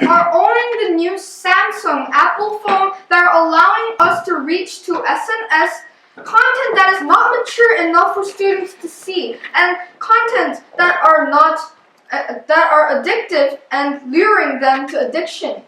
are owning the new Samsung Apple phone that are allowing us to reach to SNS content that is not mature enough for students to see, and content that are not that are addictive and luring them to addiction.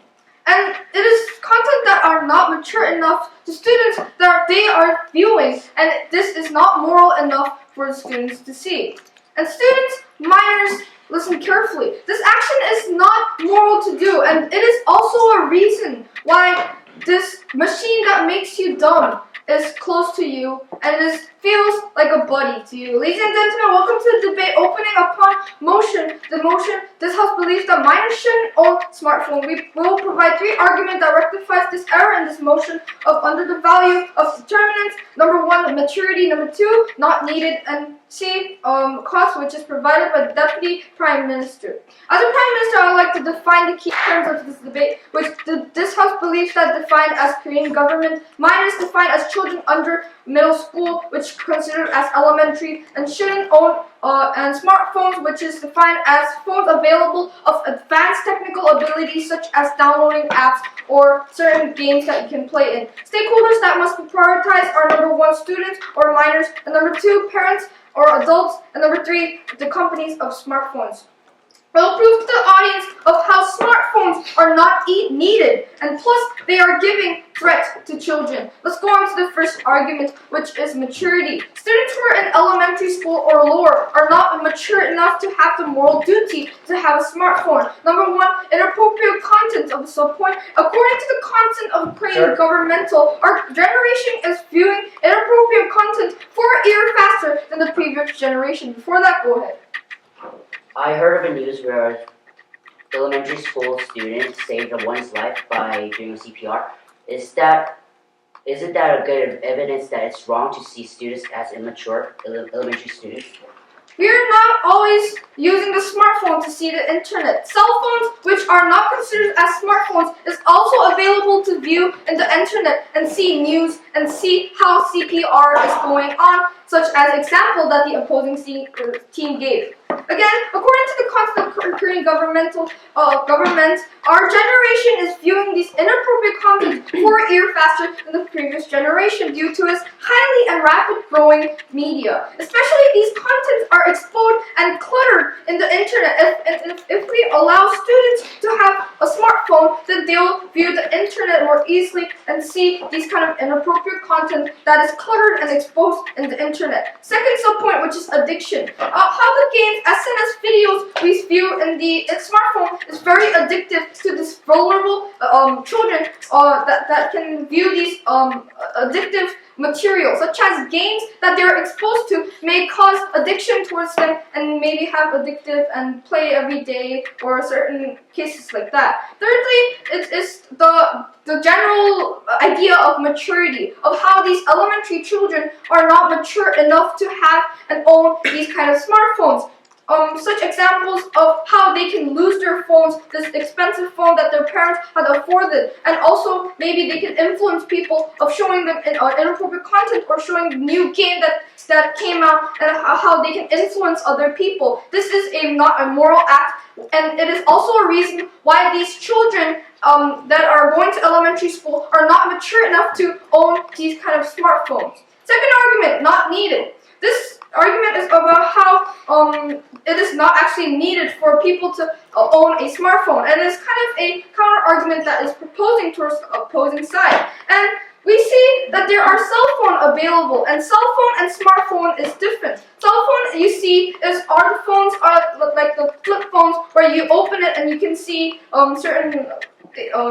And it is content that are not mature enough to students that they are viewing, and this is not moral enough for the students to see. And students, minors, listen carefully. This action is not moral to do, and it is also a reason why this machine that makes you dumb is close to you and feels like a buddy to you. Ladies and gentlemen, welcome to the debate opening upon motion. The motion, this house believes that minors shouldn't own smartphone. We will provide 3 arguments that rectifies this error in this motion of under the value of determinants. Number 1, maturity. Number 2, not needed. And C, cost, which is provided by the Deputy Prime Minister. As a Prime Minister, I would like to define the key terms of this debate, which this house believes that defined as Korean government, minors defined as children under middle school, which considered as elementary, and shouldn't own, and smartphones, which is defined as phones available of advanced technical abilities such as downloading apps or certain games that you can play in. Stakeholders that must be prioritized are number 1, students or minors, and number 2, parents or adults, and number 3, the companies of smartphones. We'll prove to the audience of how smartphones are not needed, and plus they are giving threat to children. Let's go on to the first argument, which is maturity. Students who are in elementary school or lower are not mature enough to have the moral duty to have a smartphone. Number 1, inappropriate content of some point. According to the content of Korean governmental, our generation is viewing inappropriate content 4 years faster than the previous generation. Before that, go ahead. I heard of a news where elementary school students saved one's life by doing CPR. Isn't that a good evidence that it's wrong to see students as immature elementary students? We are not always using the smartphone to see the internet. Cell phones, which are not considered as smartphones, is also available to view in the internet and see news and see how CPR is going on, such as example that the opposing team gave. Again, according to the content of Korean government, our generation is viewing these inappropriate content 4 years faster than the previous generation due to its highly and rapid growing media. Especially these contents are exposed and cluttered in the internet. If we allow students to have a smartphone, then they'll view the internet more easily and see these kind of inappropriate content that is cluttered and exposed in the internet. Second subpoint, which is addiction. How the games, SNS videos we view in the smartphone is very addictive to this vulnerable children that can view these addictive material, such as games that they're exposed to may cause addiction towards them and maybe have addictive and play every day or certain cases like that. Thirdly, it is the general idea of maturity, of how these elementary children are not mature enough to have and own these kind of smartphones. Such examples of how they can lose their phones, this expensive phone that their parents had afforded, and also maybe they can influence people of showing them inappropriate content or showing new game that came out and how they can influence other people. This is not a moral act, and it is also a reason why these children that are going to elementary school are not mature enough to own these kind of smartphones. Second argument, not needed. This argument is about how it is not actually needed for people to own a smartphone, and it's kind of a counter argument that is proposing towards the opposing side. And we see that there are cell phone available, and cell phone and smartphone is different. Cell phone, you see, are the phones like the flip phones where you open it and you can see certain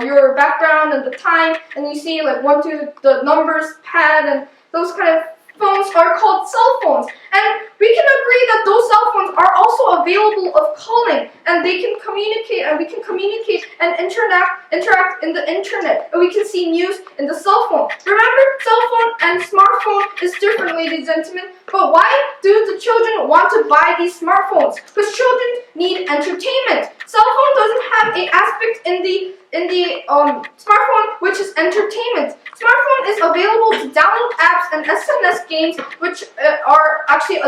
your background and the time, and you see like the numbers pad, and those kind of phones are called cell phones. And we can agree that those cell phones are also available of calling, and they can communicate, and we can communicate and interact in the internet, and we can see news in the cell phone. Remember, cell phone and smartphone is different, ladies and gentlemen. But why do the children want to buy these smartphones? Because children need entertainment. Cell phone doesn't have an aspect in in the smartphone, which is entertainment. Smartphone is available to download apps and SNS games, which are actually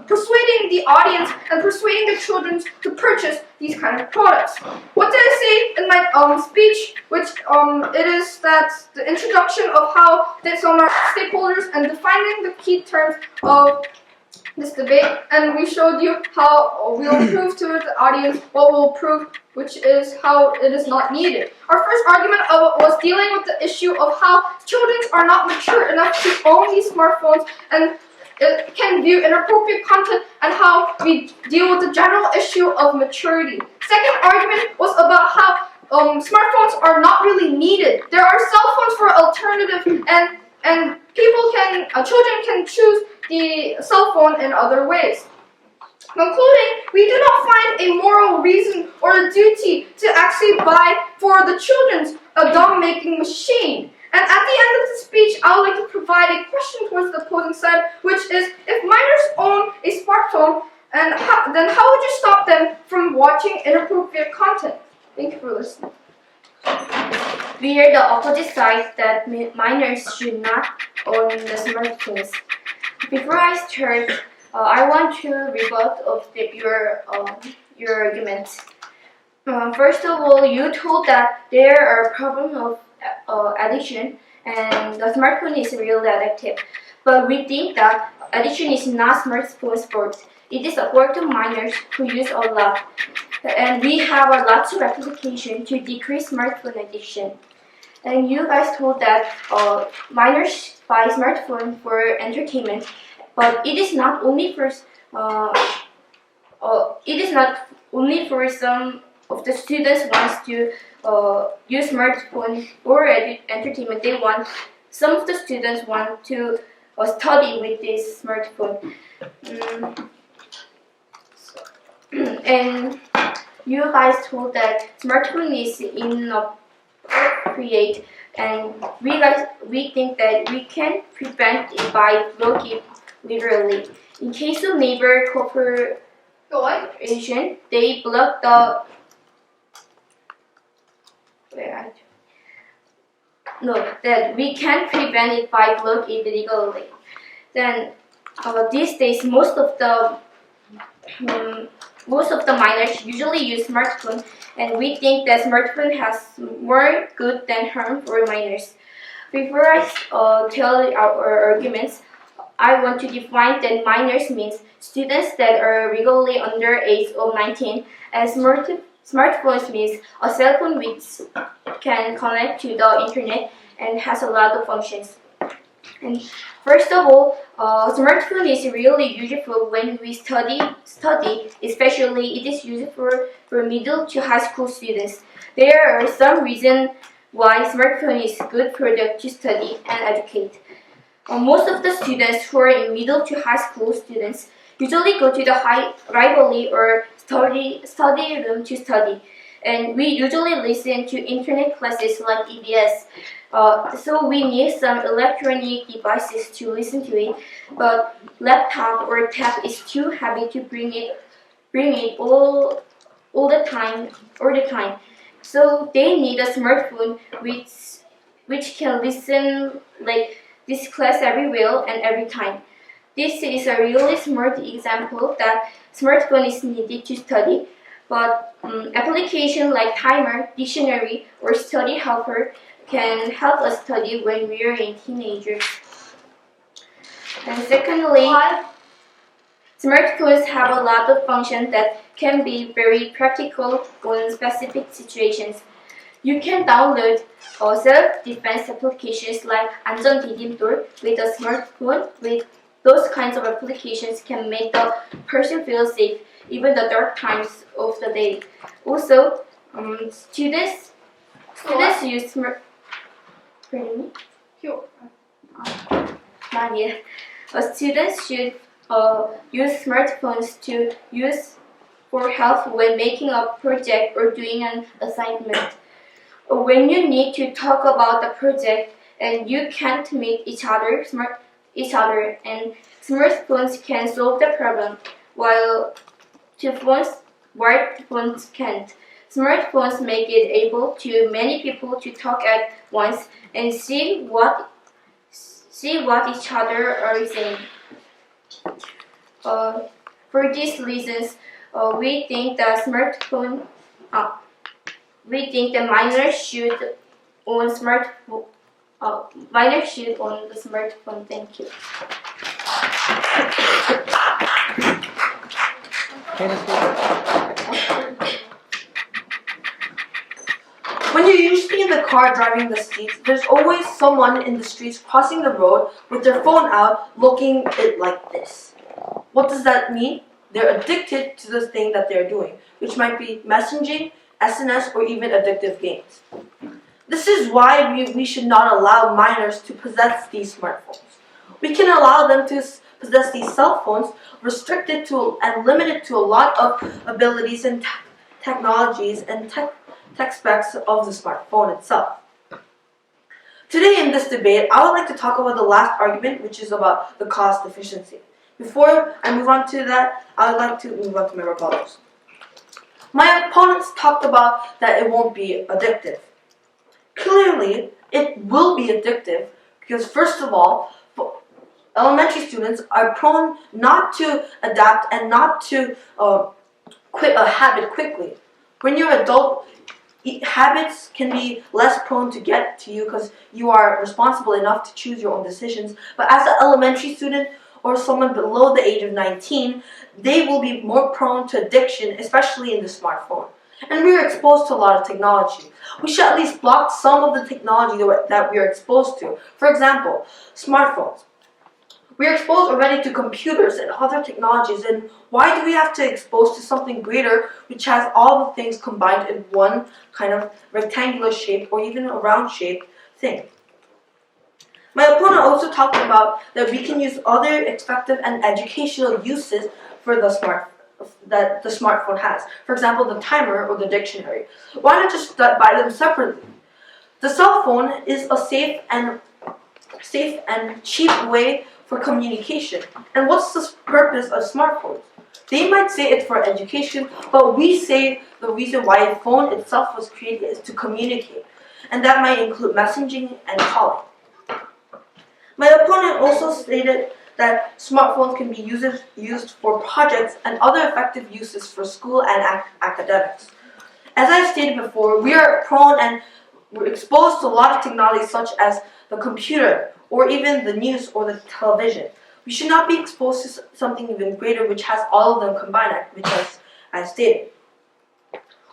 persuading the audience and persuading the children to purchase these kind of products. What did I say in my speech? Which it is that the introduction of how some are stakeholders and defining the key terms of this debate, and we showed you how we will prove to the audience what we'll prove, which is how it is not needed. Our first argument was dealing with the issue of how children are not mature enough to own these smartphones and can view inappropriate content, and how we deal with the general issue of maturity. Second argument was about how smartphones are not really needed. There are cell phones for alternative, and children can choose the cell phone in other ways. Concluding, we do not find a moral reason or a duty to actually buy for the children a doll-making machine. And at the end of the speech, I would like to provide a question towards the opposing side, which is, if minors own a smartphone, then how would you stop them from watching inappropriate content? Thank you for listening. We are the opposite side that minors should not own the smartphones. Before I start, I want to rebut of your argument. First of all, you told that there are problems of addiction, and the smartphone is really addictive. But we think that addiction is not smartphone's fault. It is a fault of minors who use a lot. And we have a lot of applications to decrease smartphone addiction. And you guys told that minors buy smartphone for entertainment, but it is not only for some of the students wants to use smartphone for entertainment. Some of the students want to study with this smartphone. And you guys told that smartphone is inappropriate, and we think that we can prevent it by blocking it literally. In case of neighbor cooperation, they block that we can prevent it by blocking it legally. Then these days, most of the minors usually use smartphone, and we think that smartphone has more good than harm for minors. Before I tell our arguments, I want to define that minors means students that are legally under age of 19, and smartphones means a cell phone which can connect to the internet and has a lot of functions. And first of all, smartphone is really useful when we study, especially it is useful for middle to high school students. There are some reasons why smartphone is good product to study and educate. Most of the students who are in middle to high school students usually go to the library or study room to study. And we usually listen to internet classes like EBS. So we need some electronic devices to listen to it, but laptop or tab is too heavy to bring it all the time. So they need a smartphone which can listen like this class everywhere and every time. This is a really smart example that smartphone is needed to study, but application like timer, dictionary, or study helper can help us study when we are in teenagers. And secondly, smartphones have a lot of functions that can be very practical in specific situations. You can download self-defense applications like 안전 디딤돌 with a smartphone. With those kinds of applications can make the person feel safe even the dark times of the day. Also, students use students should use smartphones to use for help when making a project or doing an assignment. When you need to talk about the project and you can't meet each other, and smartphones can solve the problem, while smartphones can't. Smartphones make it able to many people to talk at once and see what each other are saying. For these reasons, we think that minors should own smartphone. Minors should own the smartphone. Thank you. When you're usually in the car driving the streets, there's always someone in the streets crossing the road with their phone out looking it like this. What does that mean? They're addicted to the thing that they're doing, which might be messaging, SNS, or even addictive games. This is why we should not allow minors to possess these smartphones. We can allow them to possess these cell phones, restricted to and limited to a lot of abilities and technologies and tech specs of the smartphone itself. Today in this debate, I would like to talk about the last argument, which is about the cost efficiency. Before I move on to that, I would like to move on to my rebuttals. My opponents talked about that it won't be addictive. Clearly, it will be addictive because, first of all, elementary students are prone not to adapt and not to quit a habit quickly. When you're an adult, habits can be less prone to get to you because you are responsible enough to choose your own decisions. But as an elementary student or someone below the age of 19, they will be more prone to addiction, especially in the smartphone. And we are exposed to a lot of technology. We should at least block some of the technology that we are exposed to. For example, smartphones. We are exposed already to computers and other technologies, and why do we have to expose to something greater which has all the things combined in one kind of rectangular shape or even a round shaped thing? My opponent also talked about that we can use other effective and educational uses for that the smartphone has. For example, the timer or the dictionary. Why not just buy them separately? The cell phone is a safe and cheap way for communication. And what's the purpose of smartphones? They might say it's for education, but we say the reason why a phone itself was created is to communicate. And that might include messaging and calling. My opponent also stated that smartphones can be used for projects and other effective uses for school and academics. As I stated before, we are prone and we're exposed to a lot of technology such as the computer or even the news or the television. We should not be exposed to something even greater which has all of them combined, which I stated.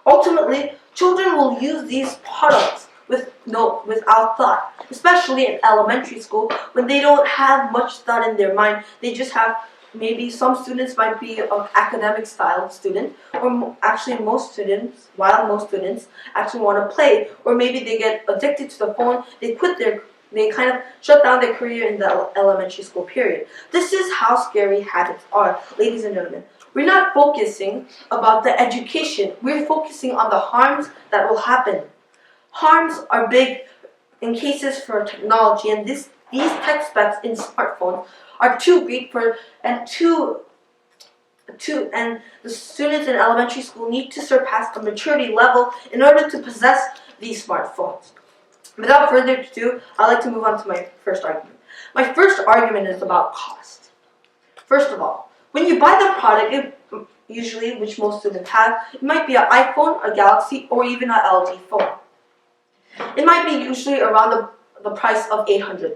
Ultimately, children will use these products without thought, especially in elementary school when they don't have much thought in their mind. They just have, maybe some students might be an academic style student, or actually most students actually want to play, or maybe they get addicted to the phone, they kind of shut down their career in the elementary school period. This is how scary habits are, ladies and gentlemen. We're not focusing about the education, we're focusing on the harms that will happen. Harms are big in cases for technology, and these tech specs in smartphones are too great and the students in elementary school need to surpass the maturity level in order to possess these smartphones. Without further ado, I'd like to move on to my first argument. My first argument is about cost. First of all, when you buy the product, usually, which most students have, it might be an iPhone, a Galaxy, or even an LG phone. It might be usually around the price of $800.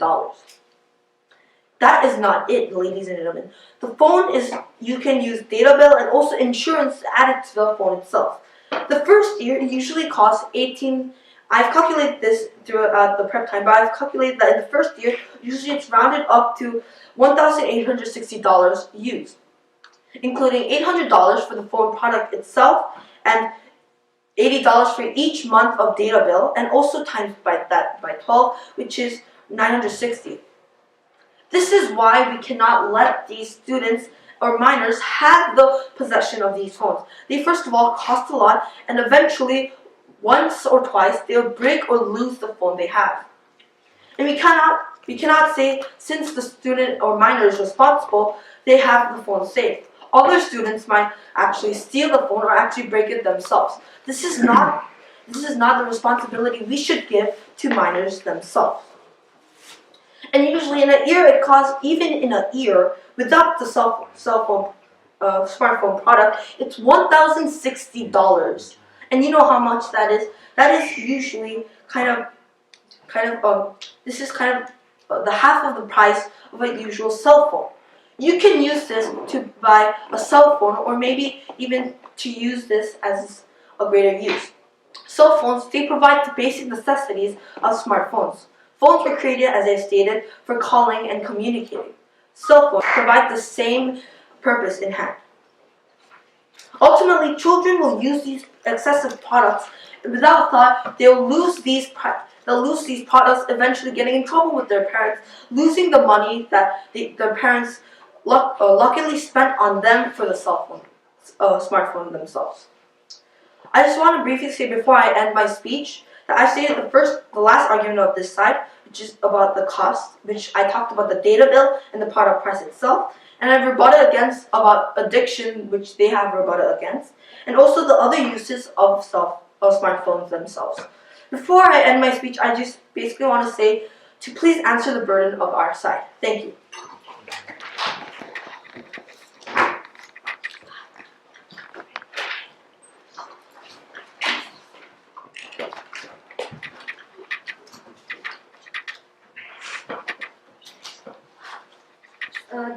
That is not it, ladies and gentlemen. The phone you can use data bill and also insurance added to the phone itself. The first year usually costs I've calculated this throughout the prep time, but I've calculated that in the first year, usually it's rounded up to $1,860 used, including $800 for the phone product itself and $80 for each month of data bill, and also times by 12, which is $960. This is why we cannot let these students or minors have the possession of these phones. They first of all cost a lot, and eventually, once or twice, they'll break or lose the phone they have. And we cannot say, since the student or minor is responsible, they have the phone safe. Other students might actually steal the phone or actually break it themselves. This is not the responsibility we should give to minors themselves. And usually in a year, it costs, even in a year, without the smartphone product, it's $1,060. And you know how much that is? That is usually this is the half of the price of a usual cell phone. You can use this to buy a cell phone, or maybe even to use this as a greater use. Cell phones, they provide the basic necessities of smartphones. Phones were created, as I stated, for calling and communicating. Cell phones provide the same purpose in hand. Ultimately, children will use these excessive products without thought. They'll lose these products, eventually getting in trouble with their parents, losing the money that their parents luckily spent on them for the smartphone themselves. I just want to briefly say before I end my speech that I stated the last argument of this side, which is about the cost, which I talked about the data bill and the product price itself, and I've rebutted against about addiction, which they have rebutted against, and also the other uses of smartphones themselves. Before I end my speech, I just basically want to say to please answer the burden of our side. Thank you.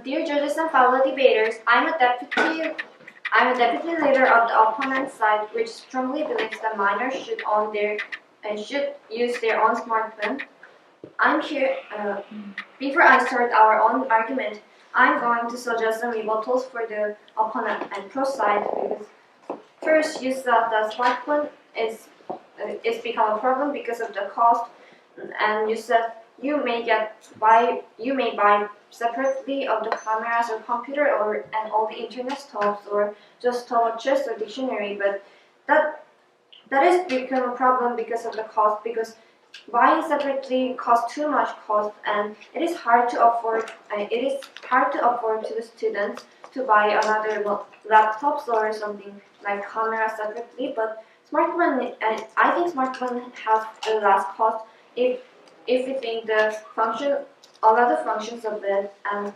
Dear judges and fellow debaters, I'm a deputy leader of the opponent side, which strongly believes that minors should use their own smartphone. I'm here. Before I start our own argument, I'm going to suggest some rebuttals for the opponent and pro side. Because first, you said that smartphone is become a problem because of the cost, and you said you may buy separately of the cameras or computer and all the internet stuff, or just watches or dictionary, but that is become a problem because of the cost, because buying separately costs too much cost, and it is hard to afford to the students to buy another laptops or something like camera separately. But smartphone, and I think smartphone has a less cost if we think the all other functions of it. And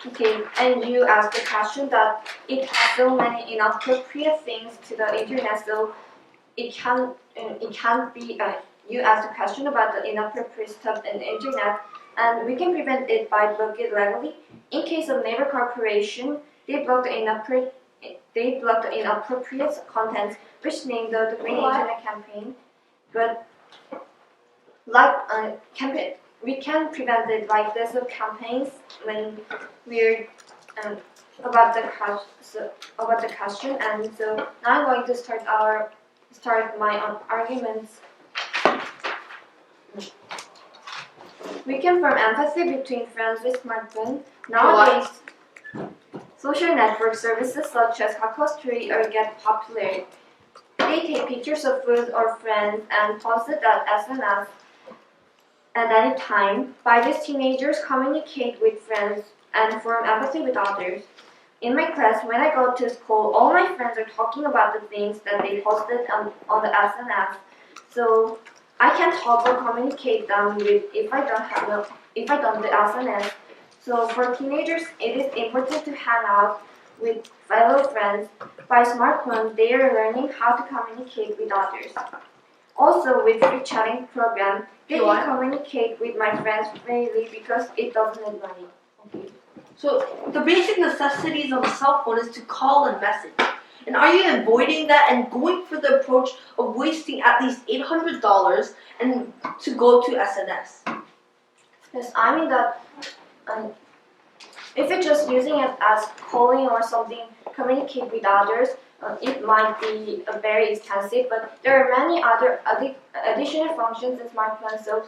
okay, and you asked the question that it has so many inappropriate things to the internet, so it can be. You asked a question about the inappropriate stuff in the internet, and we can prevent it by blocking it legally. In case of Neighbor Corporation, they block the inappropriate content, which named the Green Internet Campaign. But we can prevent it like this of campaigns when we're about the question. And so now I'm going to start my arguments. We can form empathy between friends with smartphone. Nowadays, social network services such as Kakao Street get popular. They take pictures of food or friends and post it at SNS at any time. By this, teenagers communicate with friends and form empathy with others. In my class, when I go to school, all my friends are talking about the things that they posted on the SNS. So I can talk or communicate them with if I don't do SNS. So for teenagers, it is important to hang out with fellow friends. By smartphone, they are learning how to communicate with others. Also, with free chatting program, they can communicate with my friends freely because it doesn't need money. Okay. So the basic necessities of a cell phone is to call and message. And are you avoiding that and going for the approach of wasting at least $800 and to go to SNS? Yes, I mean that if you're just using it as calling or something, communicate with others, it might be very expensive, but there are many other additional functions in smartphones, so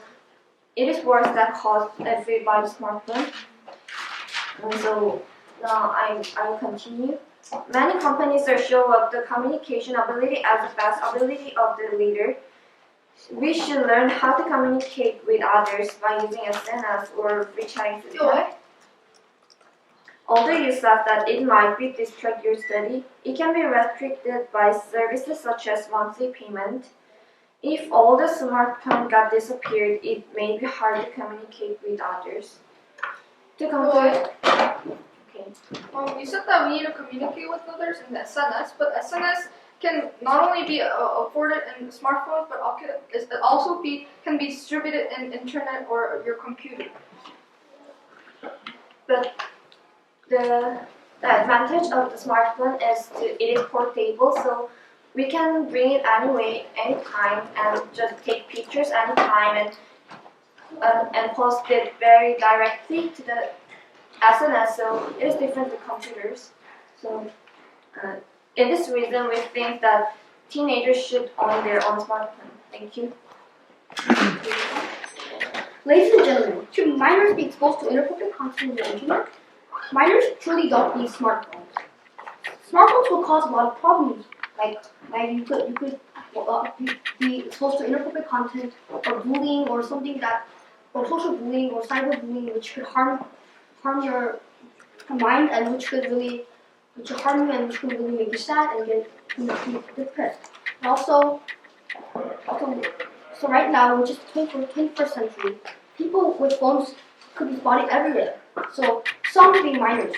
it is worth that cost if we buy the smartphone. And so now I will continue. Many companies are show up the communication ability as the best ability of the leader. We should learn how to communicate with others by using SNS or free chatting system. Although you said that it might be distract your study, it can be restricted by services such as monthly payment. If all the smartphone got disappeared, it may be hard to communicate with others. To conclude, okay. You said that we need to communicate with others in SNS, but SNS can not only be afforded in smartphones, but can be distributed in internet or your computer. But the advantage of the smartphone is it is portable, so we can bring it anyway, anytime, and just take pictures anytime and post it very directly to the SNS. So it is different to computers. So in this reason, we think that teenagers should own their own smartphone. Thank you. Ladies and gentlemen, should minors be exposed to inappropriate content on the internet? Minors truly don't need smartphones. Smartphones will cause a lot of problems, like you could be exposed to inappropriate content or bullying or or social bullying or cyberbullying, which could harm your mind and which could harm you and which could really make you sad and get depressed. And also, so right now, which is the 21st century, people with phones could be spotted everywhere. So some being minors.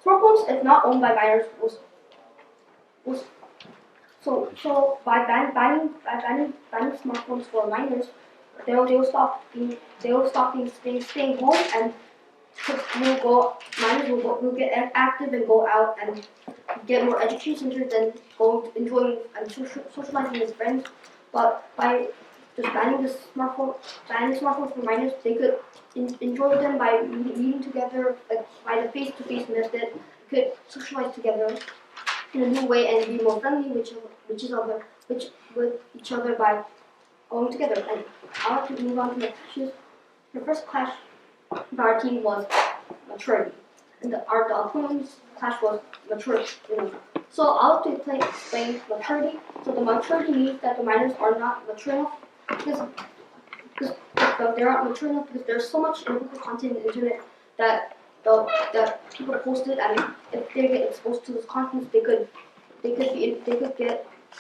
Smartphones, if not owned by minors, so by banning smartphones for minors, they will stop staying home and minors will get active and go out and get more education and go enjoying and socializing with friends. But by just banning smartphones for minors, they could enjoy them by meeting together, like by the face-to-face method, could socialize together in a new way and be more friendly with each other by going together. And I want to move on to the issues. The first clash of our team was maturity, and the opponent's clash was maturity. So I'll have to explain maturity. So the maturity means that the minors are not mature enough because they're not mature enough because there's so much inappropriate content on the internet that people post it, and if they get exposed to this content, they could get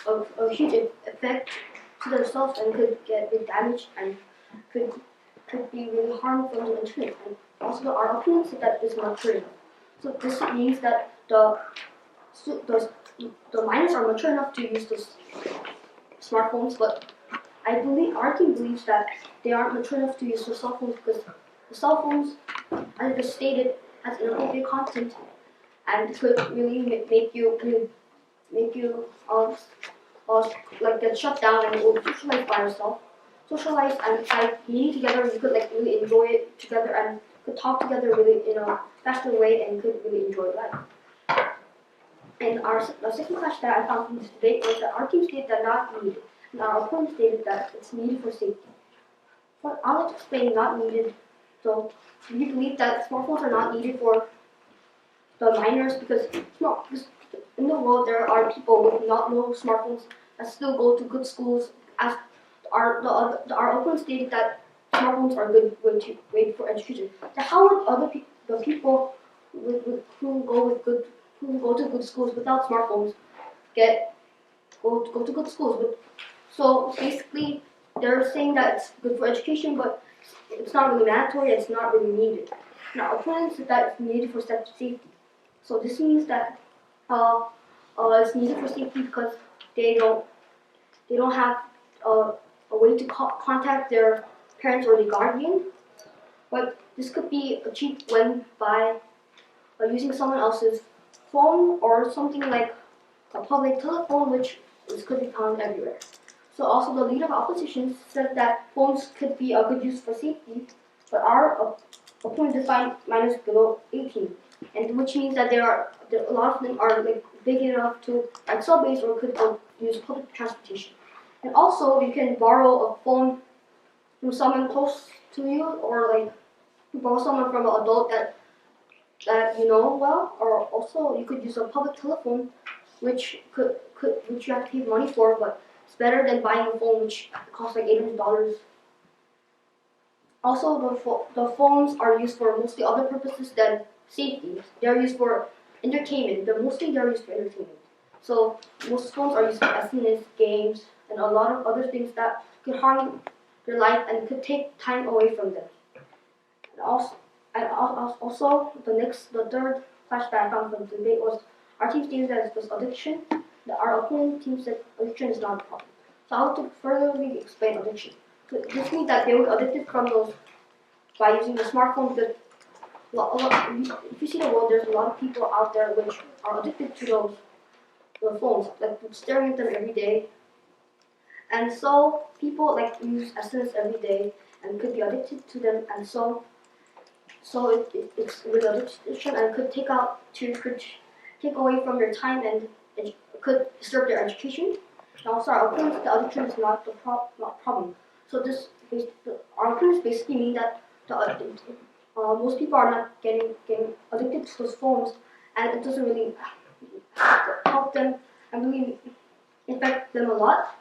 a huge effect to themselves and could get big damage and could be really harmful on the internet. And also our opinion said that it's not true enough. So this means that the minors are mature enough to use those smartphones, but our team believes that they aren't mature enough to use the cell phones because the cell phones, as I just stated, has inappropriate content and could really make you like get shut down and socialize by yourself. Socialize and by meeting together, you could like really enjoy it together and could talk together really in a faster way and could really enjoy life. And the second clash that I found from this debate was that our team stated that not needed, and our opponent stated that it's needed for safety. But I'll like to explain not needed. So we believe that smartphones are not needed for the minors because in the world there are people with no smartphones that still go to good schools. As our opponent stated that smartphones are a good way for education. So how would the people who go to good schools without smartphones go to good schools? So basically, they're saying that it's good for education, but it's not really mandatory. It's not really needed. Now, opponents said that it's needed for safety. So this means that it's needed for safety because they don't have a way to contact their parents or the guardian. But this could be achieved by using someone else's phone or something like a public telephone, which could be found everywhere. So also the leader of opposition said that phones could be a good use for safety, but our opponent defined minors below 18, and which means that a lot of them are like big enough to ride subways or could use public transportation. And also you can borrow a phone from someone close to you, or like borrow someone from an adult that you know well, or also you could use a public telephone, which you have to pay money for, but it's better than buying a phone which costs like $800. Also, the phones are used for mostly other purposes than safety. They're used for entertainment. Mostly they're used for entertainment. So most phones are used for SMS, games, and a lot of other things that could harm their life and could take time away from them. And also the third clash that I found from the debate was our team stated that it was addiction. Our opponent team said addiction is not a problem. So I'll have to furtherly explain addiction. So this means that they were addicted from those by using the smartphone because if you see the world, there's a lot of people out there which are addicted to those phones, like staring at them every day. And so people like use SNS every day and could be addicted to them, and so it's really addiction and could take away from your time and it could disturb their education. And also our opponents, the addiction is not the problem. So our opponents basically mean that most people are not getting addicted to those phones, and it doesn't really help them and really affect them a lot.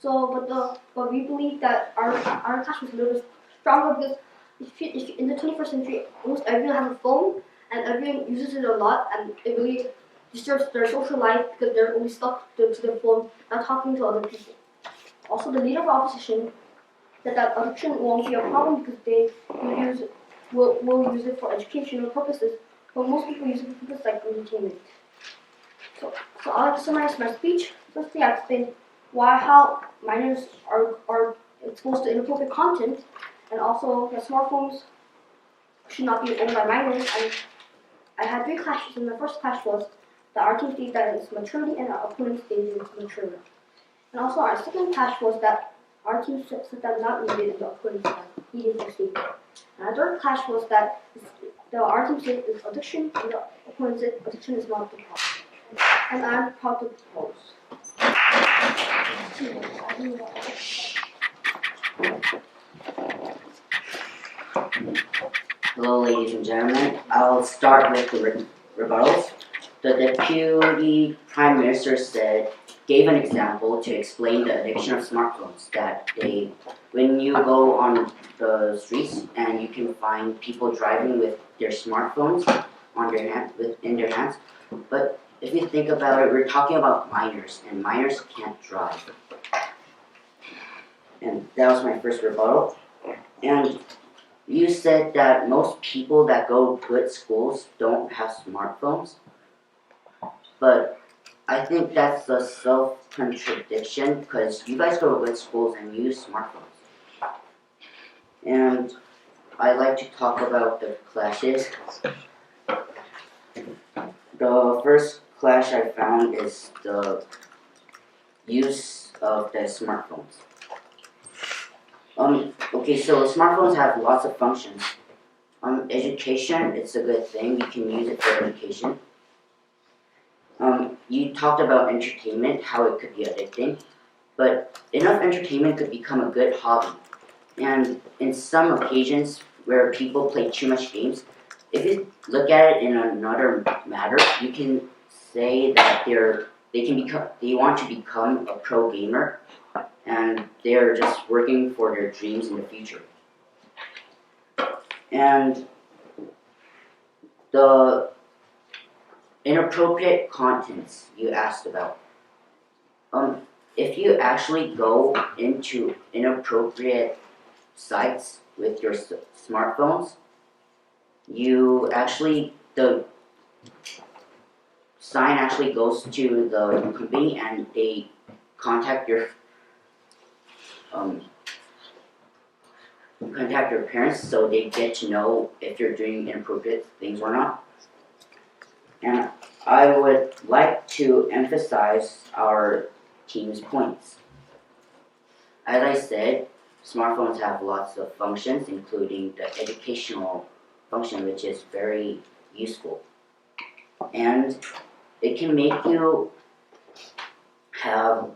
So, but we believe that our clash was a little stronger because if in the 21st century, almost everyone has a phone and everyone uses it a lot, and it really disturbs their social life because they're only stuck to their phone, not talking to other people. Also, the leader of opposition said that addiction won't be a problem because they will use it for educational purposes, but most people use it for purposes like entertainment. So I'll like to summarize my speech. Firstly, I explained how minors are exposed to inappropriate content, and also that smartphones should not be owned by minors. And I had 3 clashes, and the first clash was that our team stated that it's maturity and our opponent stated it's maturity. And also our second clash was that our team said that not needed and the opponent said needed for safety. And our third clash was that our team said it's addiction and the opponent said addiction is not the problem. And I'm proud to propose. Hello, ladies and gentlemen. I'll start with the rebuttals. The Deputy Prime Minister gave an example to explain the addiction of smartphones. That when you go on the streets and you can find people driving with their smartphones in their hands. But if you think about it, we're talking about minors, and minors can't drive. And that was my first rebuttal. And you said that most people that go to good schools don't have smartphones. But I think that's a self-contradiction because you guys go to good schools and use smartphones. And I'd like to talk about the clashes. The first clash I found is the use of the smartphones. Okay, so smartphones have lots of functions. Education, it's a good thing. You can use it for education. You talked about entertainment, how it could be addicting, but enough entertainment could become a good hobby. And in some occasions where people play too much games, if you look at it in another matter, you can say that they want to become a pro gamer, and they're just working for their dreams in the future. And the inappropriate contents you asked about. If you actually go into inappropriate sites with your smartphones, the sign actually goes to the company and they contact your parents so they get to know if you're doing inappropriate things or not. And I would like to emphasize our team's points. As I said, smartphones have lots of functions, including the educational function, which is very useful. And it can make you have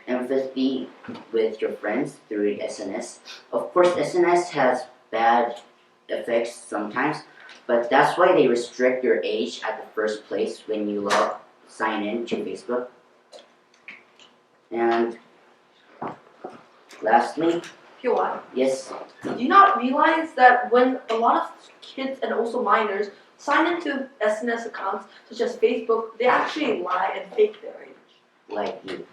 empathy with your friends through SNS. Of course, SNS has bad effects sometimes, but that's why they restrict your age at the first place when you sign in to Facebook. And lastly, PY, Yes. do you not realize that when a lot of kids and also minors sign into SNS accounts such as Facebook, they actually lie and fake their age? Like you.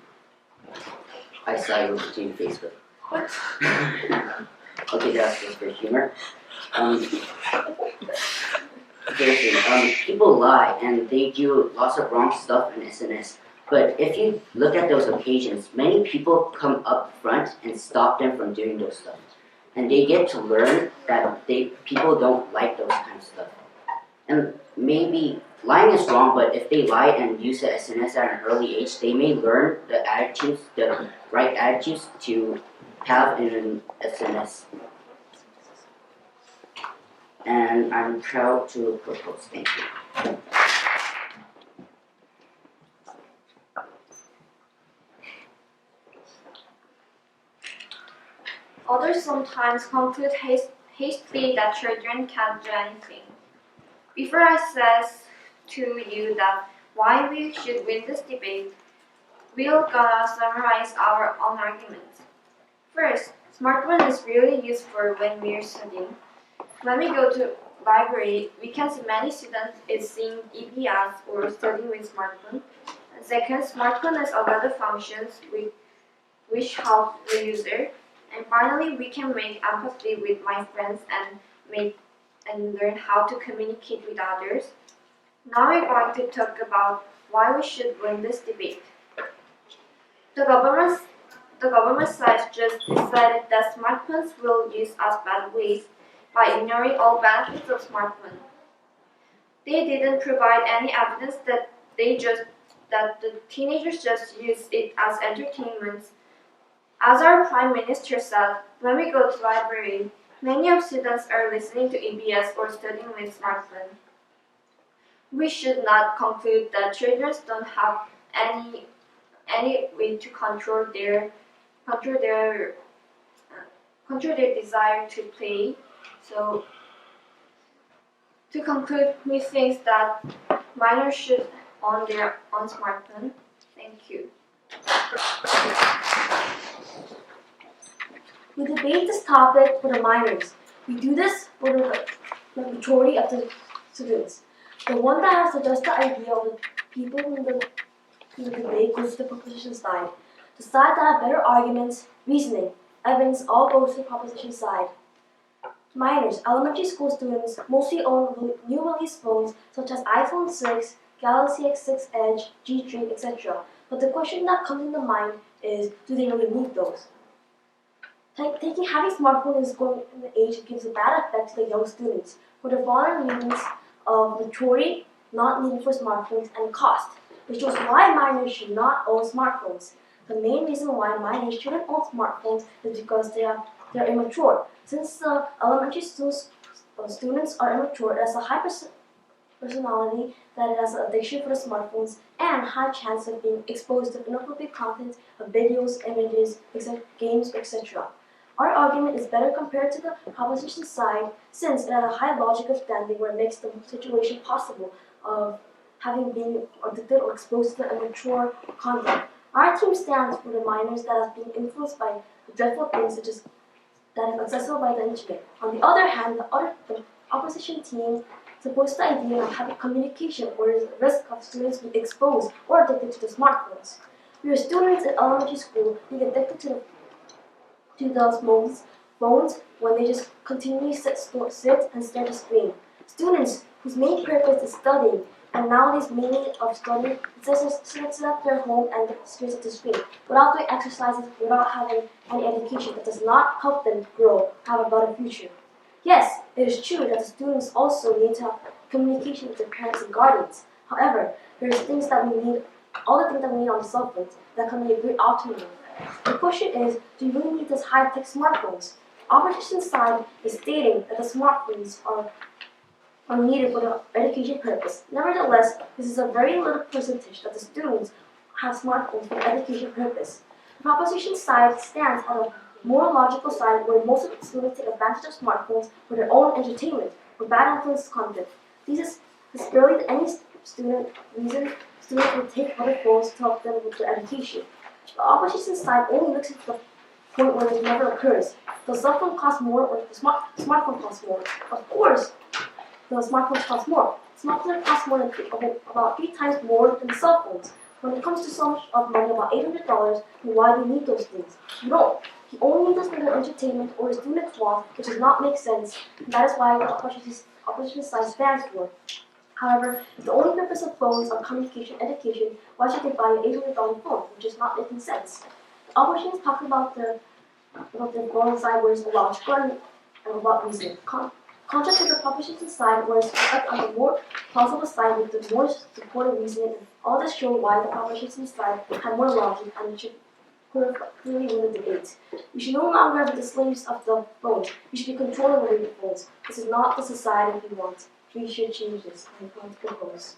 I saw you between Facebook. What? Okay, that's just for humor. Seriously, people lie and they do lots of wrong stuff in SNS. But if you look at those occasions, many people come up front and stop them from doing those stuff. And they get to learn that people don't like those kind of stuff. And maybe lying is wrong, but if they lie and use the SNS at an early age, they may learn the right attitudes to have in an SNS. And I'm proud to propose. Thank you. Others sometimes conclude hastily that children can't do anything. Before I says to you that why we should win this debate, we're gonna summarize our own arguments. First, smartphone is really useful when we're studying. When we go to library, we can see many students is seeing EBS or studying with smartphone. And second, smartphone has a lot of functions which help the user. And finally, we can make empathy with my friends and learn how to communicate with others. Now we're going to talk about why we should win this debate. The government side just decided that smartphones will use us bad ways by ignoring all benefits of smartphone. They didn't provide any evidence that the teenagers just use it as entertainment. As our Prime Minister said, when we go to library, many of students are listening to EBS or studying with smartphone. We should not conclude that children don't have any way to control their desire to play. So, to conclude, we think that minors should own their own smartphone. Thank you. We debate this topic for the minors. We do this for the majority of the students. The one that has the just idea of the people in the debate goes to the proposition side. The side that have better arguments, reasoning, evidence all goes to the proposition side. Minors, elementary school students, mostly own new release phones such as iPhone 6, Galaxy S6 Edge, G3, etc. But the question that comes into mind is, do they really need those? Having smartphone is going in the age gives a bad effect to the young students for the following reasons of maturity, not needing for smartphones, and cost, which shows why minors should not own smartphones. The main reason why minors shouldn't own smartphones is because they're immature. Since elementary students are immature, it has a high personality that it has an addiction for the smartphones and high chance of being exposed to inappropriate content of videos, images, games, etc. Our argument is better compared to the proposition side since it has a high logic of standing where it makes the situation possible of having been addicted or exposed to immature content. Our team stands for the minors that have been influenced by dreadful things such as that is accessible by the internet. On the other hand, the opposition team supports the idea of having communication where there is a risk of students being exposed or addicted to the smartphones. We are students in elementary school being addicted to those phones when they just continually sit and stare at the screen. Students whose main purpose is studying and nowadays mainly of studying just sit at their home and stare at the screen without doing exercises, without having any education that does not help them grow, have a better future. Yes, it is true that the students also need to have communication with their parents and guardians. However, there are things that we need, all the things that we need on the cell phones that can be a great alternative. The question is, do you really need these high-tech smartphones? Opposition side is stating that the smartphones are needed for the education purpose. Nevertheless, this is a very little percentage that the students have smartphones for education purpose. The proposition side stands on a more logical side where most of the students take advantage of smartphones for their own entertainment or bad influence content. This is barely any student reason students will take other phones to help them with their education. The opposition side only looks into the point where it never occurs. Does cell phone cost more or the smartphone cost more? Of course, the smartphones cost more. Smartphones cost more than about 3 times more than cell phones. When it comes to so much of money, about $800, then why do you need those things? You don't. You only need this for their entertainment or his students want, which does not make sense. And that is why the opposition side stands for. However, if the only purpose of phones are communication, education, why should they buy an $800 phone, which is not making sense? The opposition is talking about their growing side where it's a logical and about reason. Contrary to the proposition side, where it's on the more plausible side with the more supportive reasoning, all this show why the proposition side had more logic and should clearly win the debate. We should no longer be the slaves of the phones. We should be controlling the phones. This is not the society we want. We should change this. I'm going to propose.